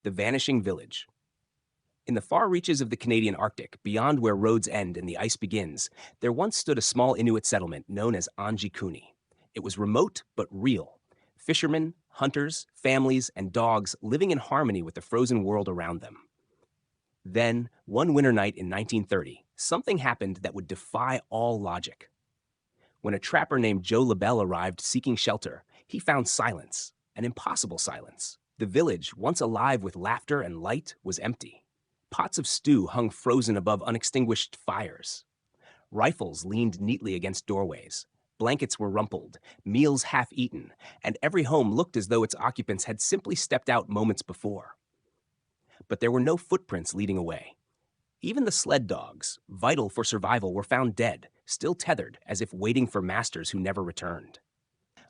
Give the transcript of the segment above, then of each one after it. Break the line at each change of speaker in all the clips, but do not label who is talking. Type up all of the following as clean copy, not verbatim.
The Vanishing Village. In the far reaches of the Canadian Arctic, beyond where roads end and the ice begins, there once stood a small Inuit settlement known as Anjikuni. It was remote but real. Fishermen, hunters, families, and dogs living in harmony with the frozen world around them. Then, one winter night in 1930, something happened that would defy all logic. When a trapper named Joe LaBelle arrived seeking shelter, he found silence, an impossible silence. The village, once alive with laughter and light, was empty. Pots of stew hung frozen above unextinguished fires. Rifles leaned neatly against doorways. Blankets were rumpled, meals half-eaten, and every home looked as though its occupants had simply stepped out moments before. But there were no footprints leading away. Even the sled dogs, vital for survival, were found dead, still tethered, as if waiting for masters who never returned.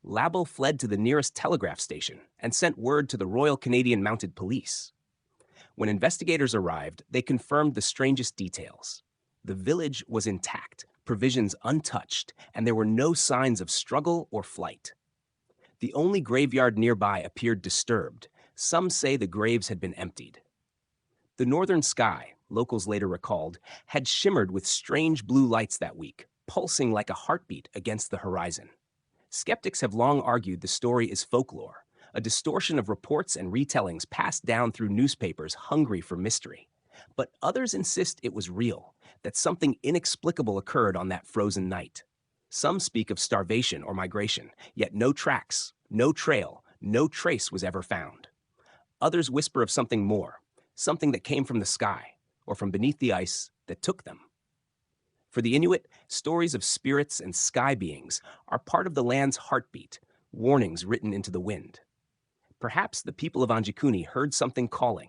Labelle fled to the nearest telegraph station and sent word to the Royal Canadian Mounted Police. When investigators arrived, they confirmed the strangest details. The village was intact, provisions untouched, and there were no signs of struggle or flight. The only graveyard nearby appeared disturbed. Some say the graves had been emptied. The northern sky, locals later recalled, had shimmered with strange blue lights that week, pulsing like a heartbeat against the horizon. Skeptics have long argued the story is folklore, a distortion of reports and retellings passed down through newspapers hungry for mystery. But others insist it was real, that something inexplicable occurred on that frozen night. Some speak of starvation or migration, yet no tracks, no trail, no trace was ever found. Others whisper of something more, something that came from the sky, or from beneath the ice that took them. For the Inuit, stories of spirits and sky beings are part of the land's heartbeat, warnings written into the wind. Perhaps the people of Anjikuni heard something calling,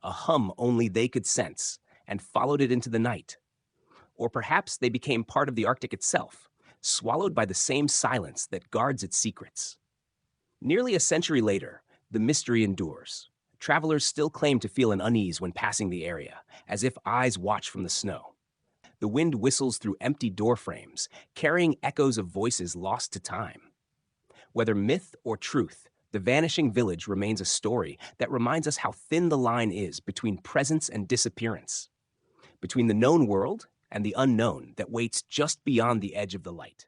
a hum only they could sense, and followed it into the night. Or perhaps they became part of the Arctic itself, swallowed by the same silence that guards its secrets. Nearly a century later, the mystery endures. Travelers still claim to feel an unease when passing the area, as if eyes watch from the snow. The wind whistles through empty door frames, carrying echoes of voices lost to time. Whether myth or truth, the Vanishing Village remains a story that reminds us how thin the line is between presence and disappearance, between the known world and the unknown that waits just beyond the edge of the light.